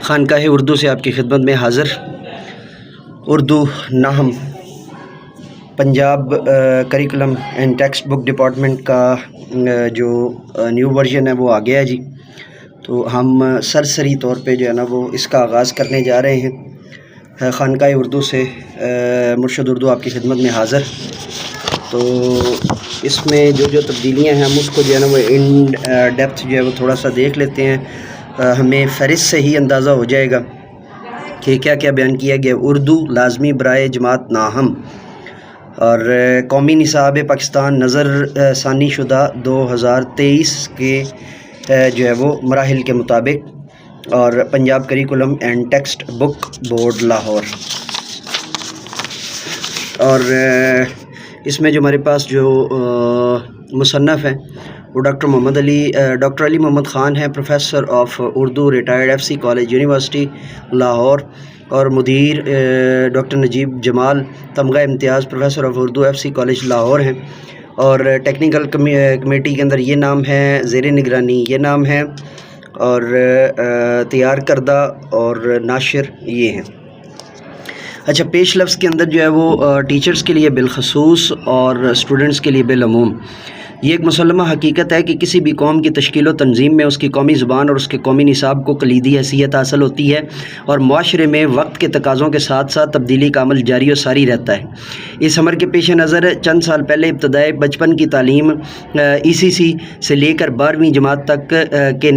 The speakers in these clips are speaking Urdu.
خانقاہ اردو سے آپ کی خدمت میں حاضر۔ اردو نحو Punjab curriculum and text book department کا جو نیو ورژن ہے وہ آ گیا ہے جی، تو ہم سرسری طور پہ جو ہے نا وہ اس کا آغاز کرنے جا رہے ہیں۔ خانقاہ اردو سے مرشد اردو آپ کی خدمت میں حاضر۔ تو اس میں جو تبدیلیاں ہیں ہم اس کو جو ہے نا وہ ان ڈیپتھ جو ہے وہ تھوڑا سا دیکھ لیتے ہیں، ہمیں فہرست سے ہی اندازہ ہو جائے گا کہ کیا کیا بیان کیا گیا۔ اردو لازمی برائے جماعت ناہم اور قومی نصاب پاکستان نظر ثانی شدہ 2023 کے جو ہے وہ مراحل کے مطابق، اور Punjab curriculum and text book board Lahore. اور اس میں جو ہمارے پاس جو مصنف ہیں وہ ڈاکٹر علی محمد خان ہیں، professor of Urdu, retired FC college university Lahore, اور مدیر ڈاکٹر نجیب جمال، تمغہ امتیاز professor of Urdu FC college Lahore ہیں، اور ٹیکنیکل کمیٹی کے اندر یہ نام ہے، زیر نگرانی یہ نام ہے، اور تیار کردہ اور ناشر یہ ہیں۔ اچھا، پیش لفظ کے اندر جو ہے وہ ٹیچرز کے لیے بالخصوص اور اسٹوڈنٹس کے لیے بالعموم یہ ایک مسلمہ حقیقت ہے کہ کسی بھی قوم کی تشکیل و تنظیم میں اس کی قومی زبان اور اس کے قومی نصاب کو کلیدی حیثیت حاصل ہوتی ہے، اور معاشرے میں وقت کے تقاضوں کے ساتھ ساتھ تبدیلی کا عمل جاری و ساری رہتا ہے۔ اس امر کے پیش نظر چند سال پہلے ابتدائی بچپن کی تعلیم ECC سے لے کر 12ویں جماعت تک کے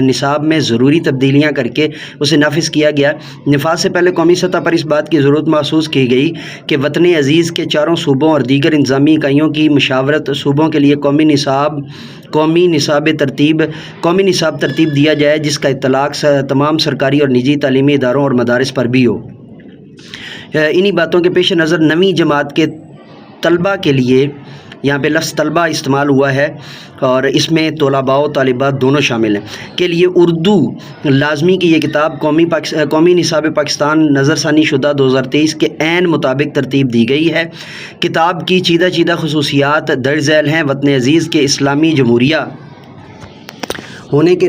نصاب میں ضروری تبدیلیاں کر کے اسے نافذ کیا گیا۔ نفاذ سے پہلے قومی سطح پر اس بات کی ضرورت محسوس کی گئی کہ وطن عزیز کے چاروں صوبوں اور دیگر انتظامی اکائیوں کی مشاورت صوبوں کے لیے قومی نصاب ترتیب دیا جائے، جس کا اطلاق تمام سرکاری اور نجی تعلیمی اداروں اور مدارس پر بھی ہو۔ انہی باتوں کے پیش نظر 9ویں جماعت کے طلبہ کے لیے، یہاں پہ لفظ طلبہ استعمال ہوا ہے اور اس میں طلباء و طالبات دونوں شامل ہیں، کے لیے اردو لازمی کی یہ کتاب قومی نصاب پاکستان نظر ثانی شدہ 2023 کے عین مطابق ترتیب دی گئی ہے۔ کتاب کی چیدہ خصوصیات درج ذیل ہیں۔ وطن عزیز کے اسلامی جمہوریہ ہونے کے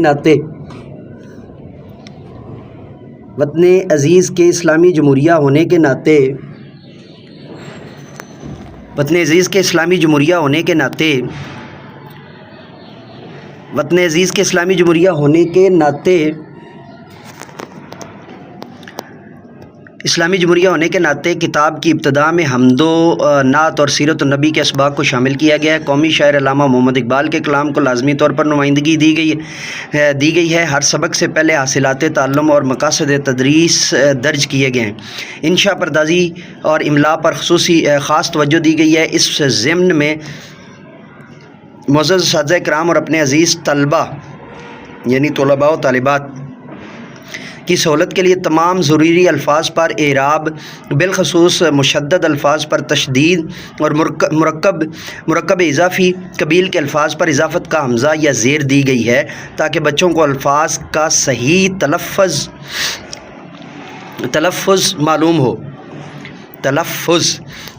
ناطے کتاب کی ابتدا میں حمد و نعت اور سیرت النبی کے اسباق کو شامل کیا گیا ہے۔ قومی شاعر علامہ محمد اقبال کے کلام کو لازمی طور پر نمائندگی دی گئی ہے۔ ہر سبق سے پہلے حاصلات تعلم اور مقاصد تدریس درج کیے گئے ہیں۔ انشاء پردازی اور املاء پر خاص توجہ دی گئی ہے۔ اس ضمن میں معزز اساتذہ کرام اور اپنے عزیز طلبہ یعنی طلباء و طالبات کی سہولت کے لیے تمام ضروری الفاظ پر اعراب، بالخصوص مشدد الفاظ پر تشدید اور مرکب اضافی قبیل کے الفاظ پر اضافت کا حمزہ یا زیر دی گئی ہے، تاکہ بچوں کو الفاظ کا صحیح تلفظ معلوم ہو۔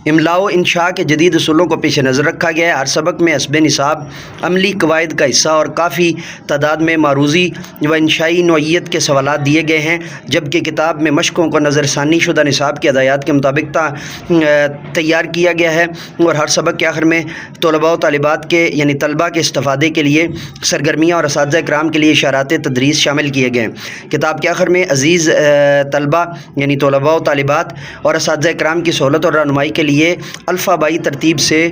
املاء و انشاء کے جدید اصولوں کو پیش نظر رکھا گیا ہے۔ ہر سبق میں حسب نصاب عملی قواعد کا حصہ اور کافی تعداد میں معروضی و انشائی نوعیت کے سوالات دیے گئے ہیں، جبکہ کتاب میں مشقوں کو نظر ثانی شدہ نصاب کی ہدایات کے مطابق تیار کیا گیا ہے، اور ہر سبق کے آخر میں طلباء و طالبات کے یعنی طلباء کے استفادے کے لیے سرگرمیاں اور اساتذہ کرام کے لیے اشارات تدریس شامل کیے گئے ہیں۔ کتاب کے آخر میں عزیز طلباء یعنی طلباء و طالبات اور اساتذہ کرام کی سہولت اور رہنمائی کے لیے الفابائی ترتیب سے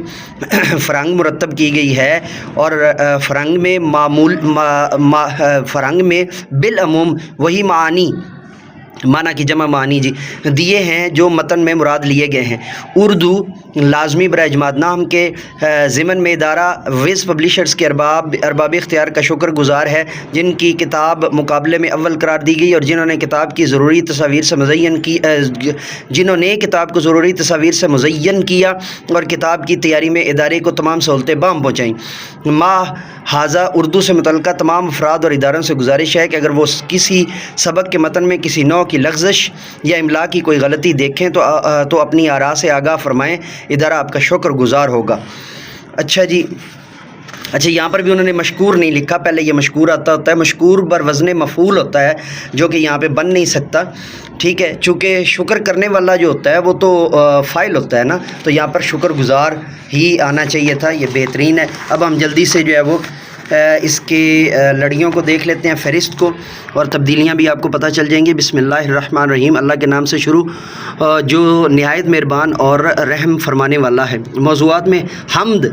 فرنگ مرتب کی گئی ہے، اور فرنگ میں بالعموم وہی معنی کی جمع معنی دیے ہیں جو متن میں مراد لیے گئے ہیں۔ اردو لازمی برائے جماعت ناہم کے ضمن میں ادارہ وز پبلشرز کے ارباب اختیار کا شکر گزار ہے، جن کی کتاب مقابلے میں اول قرار دی گئی اور جنہوں نے کتاب کو ضروری تصاویر سے مزین کیا اور کتاب کی تیاری میں ادارے کو تمام سہولتیں بہم پہنچائیں۔ لہٰذا اردو سے متعلقہ تمام افراد اور اداروں سے گزارش ہے کہ اگر وہ کسی سبق کے متن میں کسی نوع کی لغزش یا املاء کی کوئی غلطی دیکھیں تو اپنی آراء سے آگاہ فرمائیں، ادارہ آپ کا شکر گزار ہوگا۔ اچھا جی، اچھا یہاں پر بھی انہوں نے مشکور نہیں لکھا، پہلے یہ مشکور آتا ہوتا ہے، مشکور بر وزن مفعول ہوتا ہے جو کہ یہاں پہ بن نہیں سکتا، ٹھیک ہے، چونکہ شکر کرنے والا جو ہوتا ہے وہ تو فاعل ہوتا ہے نا، تو یہاں پر شکر گزار ہی آنا چاہیے تھا، یہ بہترین ہے۔ اب ہم جلدی سے جو ہے وہ اس کے لڑیوں کو دیکھ لیتے ہیں، فہرست کو، اور تبدیلیاں بھی آپ کو پتہ چل جائیں گی۔ بسم اللہ الرحمن الرحیم، اللہ کے نام سے شروع جو نہایت مہربان اور رحم فرمانے والا ہے۔ موضوعات میں حمد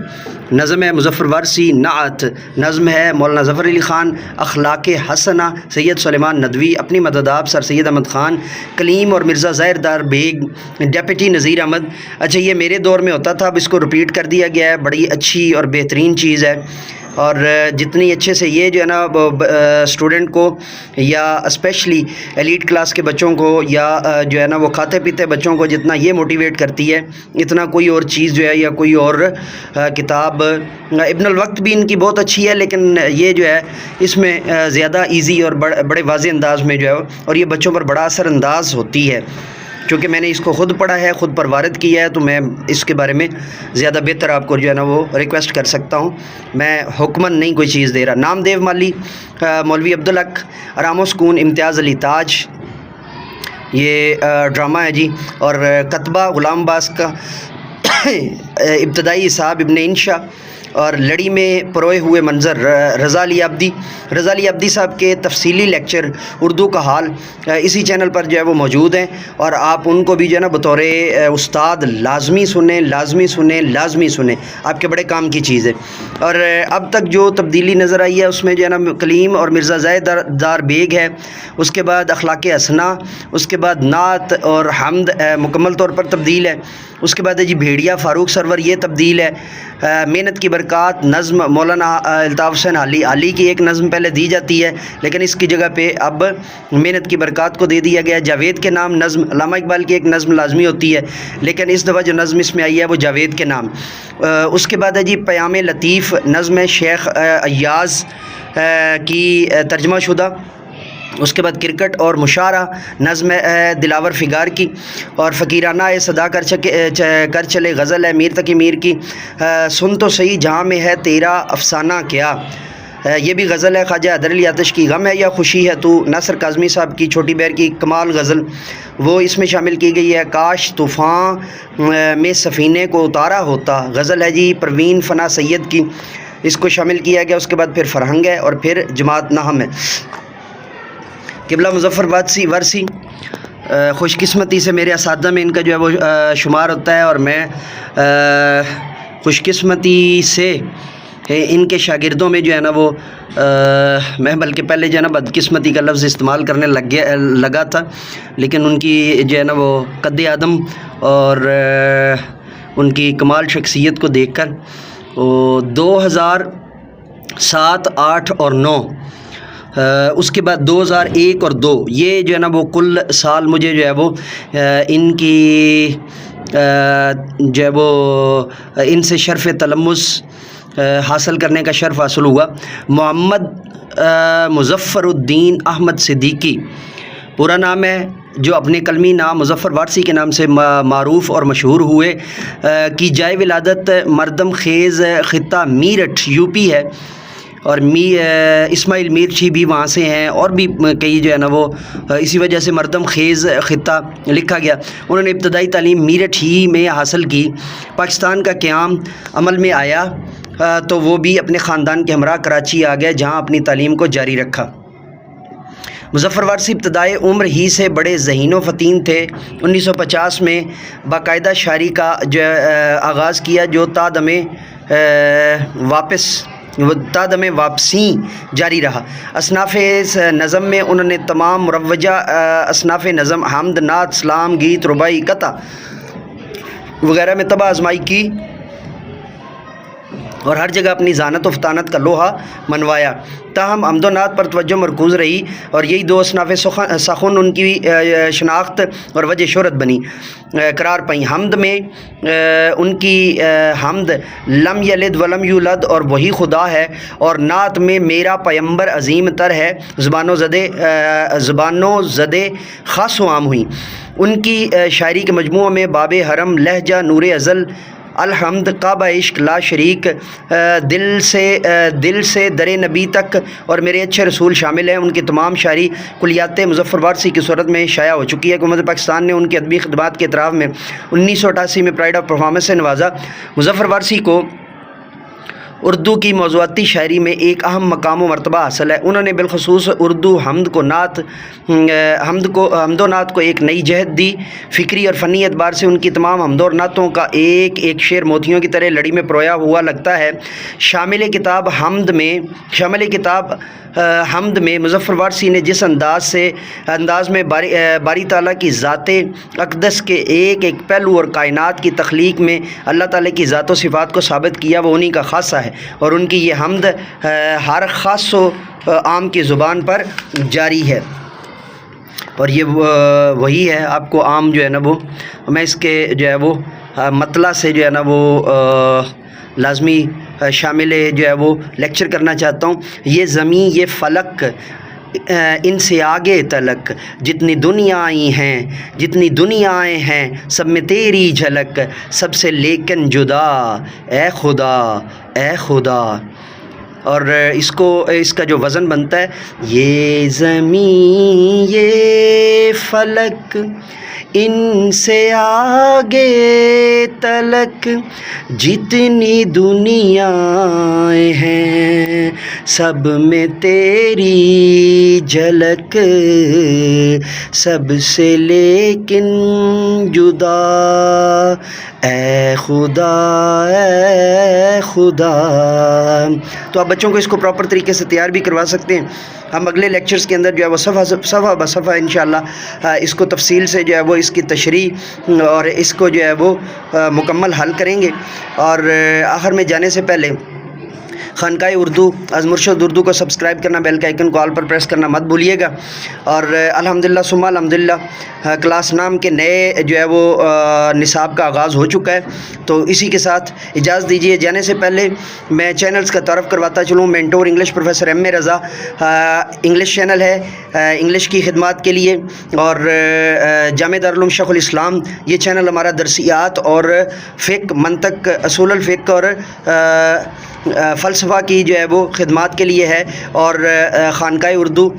نظم ہے مظفر وارثی، نعت نظم ہے مولانا ظفر علی خان، اخلاق حسنہ سید سلیمان ندوی، اپنی مدداب سر سید احمد خان، کلیم اور مرزا ظاہر دار بیگ، ڈیپٹی نذیر احمد۔ اچھا یہ میرے دور میں ہوتا تھا، اب اس کو رپیٹ کر دیا گیا ہے، بڑی اچھی اور بہترین چیز ہے، اور جتنی اچھے سے یہ جو ہے نا اسٹوڈنٹ کو یا اسپیشلی ایلیٹ کلاس کے بچوں کو یا جو ہے نا وہ کھاتے پیتے بچوں کو جتنا یہ موٹیویٹ کرتی ہے، اتنا کوئی اور چیز جو ہے یا کوئی اور کتاب، ابن الوقت بھی ان کی بہت اچھی ہے، لیکن یہ جو ہے اس میں زیادہ ایزی اور بڑے واضح انداز میں جو ہے، اور یہ بچوں پر بڑا اثر انداز ہوتی ہے، کیونکہ میں نے اس کو خود پڑھا ہے، خود پر وارد کیا ہے، تو میں اس کے بارے میں زیادہ بہتر آپ کو جو ہے نا وہ ریکویسٹ کر سکتا ہوں، میں حکماً نہیں کوئی چیز دے رہا۔ نام دیو مالی، مولوی عبدالحق، رام و سکون، امتیاز علی تاج، یہ ڈرامہ ہے جی، اور کتبہ غلام باز کا ابتدائی حساب ابن انشا، اور لڑی میں پروئے ہوئے منظر رضا علی عبدی صاحب کے تفصیلی لیکچر اردو کا حال اسی چینل پر جو ہے وہ موجود ہیں، اور آپ ان کو بھی جو ہے نا بطور استاد لازمی سنیں، آپ کے بڑے کام کی چیز ہے۔ اور اب تک جو تبدیلی نظر آئی ہے اس میں جو ہے نا کلیم اور مرزا ظاہر دار بیگ ہے، اس کے بعد اخلاق حسنہ، اس کے بعد نعت اور حمد مکمل طور پر تبدیل ہے، اس کے بعد ہے جی بھیڑیا فاروق سرور، یہ تبدیل ہے۔ محنت کی برکات نظم مولانا الطاف حسین علی کی ایک نظم پہلے دی جاتی ہے، لیکن اس کی جگہ پہ اب محنت کی برکات کو دے دیا گیا۔ جاوید کے نام نظم، علامہ اقبال کی ایک نظم لازمی ہوتی ہے، لیکن اس دفعہ جو نظم اس میں آئی ہے وہ جاوید کے نام۔ اس کے بعد ہے جی پیام لطیف نظم شیخ ایاز کی ترجمہ شدہ، اس کے بعد کرکٹ اور مشاعرہ نظم دلاور فگار کی، اور فقیرانہ صدا کر چلے غزل ہے میر تقی میر کی، سن تو صحیح جہاں میں ہے تیرا افسانہ کیا، یہ بھی غزل ہے خواجہ حیدر علی آتش کی، غم ہے یا خوشی ہے تو ناصر کاظمی صاحب کی چھوٹی بہر کی کمال غزل وہ اس میں شامل کی گئی ہے۔ کاش طوفان میں سفینے کو اتارا ہوتا غزل ہے جی پروین فنا سید کی، اس کو شامل کیا گیا۔ اس کے بعد پھر فرہنگ ہے، اور پھر جماعت نحم ہے۔ قبلہ مظفر وارثی خوش قسمتی سے میرے اساتذہ میں ان کا جو ہے وہ شمار ہوتا ہے، اور میں خوش قسمتی سے ان کے شاگردوں میں جو ہے نا وہ میں بلکہ پہلے جو ہے نا بدقسمتی کا لفظ استعمال کرنے لگا تھا، لیکن ان کی جو ہے نا وہ قد آدم اور ان کی کمال شخصیت کو دیکھ کر 2007، 8 اور 9، اس کے بعد 2001 اور 2، یہ جو ہے نا وہ کل سال مجھے جو ہے وہ ان کی جو ہے وہ ان سے شرف تلمس حاصل کرنے کا شرف حاصل ہوا۔ محمد مظفر الدین احمد صدیقی پورا نام ہے، جو اپنے کلمی نام مظفر وارثی کے نام سے معروف اور مشہور ہوئے، کی جائے ولادت مردم خیز خطہ میرٹھ یوپی ہے، اور اسماعیل میرچی بھی وہاں سے ہیں، اور بھی کئی جو ہے نا وہ اسی وجہ سے مردم خیز خطہ لکھا گیا۔ انہوں نے ابتدائی تعلیم میرٹھ ہی میں حاصل کی۔ پاکستان کا قیام عمل میں آیا تو وہ بھی اپنے خاندان کے ہمراہ کراچی آ گئے، جہاں اپنی تعلیم کو جاری رکھا۔ مظفر وارثی ابتدائی عمر ہی سے بڑے ذہین و فطین تھے۔ 1950 میں باقاعدہ شاعری کا جو آغاز کیا، جو تادم واپسی جاری رہا۔ اصناف نظم میں انہوں نے تمام مروجہ اصناف نظم حمد، نعت، سلام، گیت، رباعی، قطع وغیرہ میں طبع آزمائی کی، اور ہر جگہ اپنی ذانت و فطانت کا لوہا منوایا۔ تاہم حمد و نعت پر توجہ مرکوز رہی، اور یہی دو اصناف سخن ان کی شناخت اور وجہ شہرت بنی قرار پائیں۔ حمد میں ان کی حمد لم یلد ولم یولد اور وہی خدا ہے، اور نعت میں میرا پیمبر عظیم تر ہے، زبانوں زدے خاص و عام ہوئیں۔ ان کی شاعری کے مجموعہ میں باب حرم، لہجہ، نور ازل، الحمد، کعبہ عشق، لا شریک، دل سے در نبی تک اور میرے اچھے رسول شامل ہیں۔ ان کی تمام شاعری کلیات مظفر وارثی کی صورت میں شائع ہو چکی ہے۔ حکومت پاکستان نے ان کی ادبی خدمات کے اعتراف میں 1988 میں پرائڈ آف پرفارمنس سے نوازا۔ مظفر وارثی کو اردو کی موضوعاتی شاعری میں ایک اہم مقام و مرتبہ حاصل ہے۔ انہوں نے بالخصوص اردو حمد و نعت کو ایک نئی جہت دی۔ فکری اور فنی اعتبار سے ان کی تمام حمد اور نعتوں کا ایک ایک شعر موتیوں کی طرح لڑی میں پرویا ہوا لگتا ہے۔ شامل کتاب حمد میں مظفر وارثی نے جس انداز میں باری تعالیٰ کی ذات اقدس کے ایک ایک پہلو اور کائنات کی تخلیق میں اللہ تعالیٰ کی ذات و صفات کو ثابت کیا، وہ انہی کا خاصہ ہے، اور ان کی یہ حمد ہر خاص و عام کی زبان پر جاری ہے، اور یہ وہی ہے۔ آپ کو عام جو ہے نا وہ میں اس کے جو ہے وہ مطلع سے جو ہے نا وہ لازمی شامل جو ہے وہ لیکچر کرنا چاہتا ہوں۔ یہ زمین یہ فلک ان سے آگے تلک، جتنی دنیائیں ہیں سب میں تیری جھلک، سب سے لیکن جدا اے خدا۔ اور اس کا جو وزن بنتا ہے، یہ زمین یہ فلک ان سے آگے تلک، جتنی دنیائیں ہیں سب میں تیری جھلک، سب سے لیکن جدا اے خدا۔ تو آپ بچوں کو اس کو پراپر طریقے سے تیار بھی کروا سکتے ہیں۔ ہم اگلے لیکچرز کے اندر جو ہے وہ صفحہ بصفحہ انشاءاللہ اس کو تفصیل سے جو ہے وہ اس کی تشریح اور اس کو جو ہے وہ مکمل حل کریں گے۔ اور آخر میں جانے سے پہلے خانقاہ اردو از مرشد اردو کو سبسکرائب کرنا، بیل کا آئیکن کو آل پر پریس کرنا مت بھولیے گا۔ اور الحمدللہ ثم الحمدللہ کلاس نام کے نئے جو ہے وہ نصاب کا آغاز ہو چکا ہے۔ تو اسی کے ساتھ اجازت دیجیے جانے سے پہلے میں چینلز کا تعارف کرواتا چلوں۔ مینٹور انگلش پروفیسر ایم اے رضا انگلش چینل ہے انگلش کی خدمات کے لیے، اور جامعہ دارالعلوم شیخ الاسلام یہ چینل ہمارا درسیات اور فقہ، منطق، اصول الفقہ اور فلسفہ کی جو ہے وہ خدمات کے لیے ہے، اور خانقاہ اردو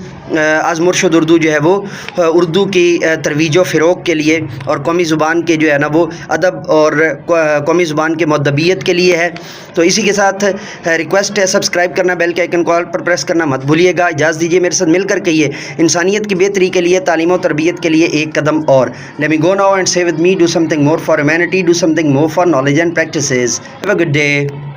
از مرشد اردو جو ہے وہ اردو کی ترویج و فروغ کے لیے اور قومی زبان کے جو ہے نا وہ ادب اور قومی زبان کے مؤدبیت کے لیے ہے۔ تو اسی کے ساتھ ریکویسٹ ہے سبسکرائب کرنا، بیل کے آئیکن کو آل پر پریس کرنا مت بھولیے گا۔ اجازت دیجیے میرے ساتھ مل کر کہیے، انسانیت کی بہتری کے لیے، تعلیم و تربیت کے لیے ایک قدم اور۔ Let me go now and say with me, do something more for humanity, do something more for knowledge and practices. Have a good day.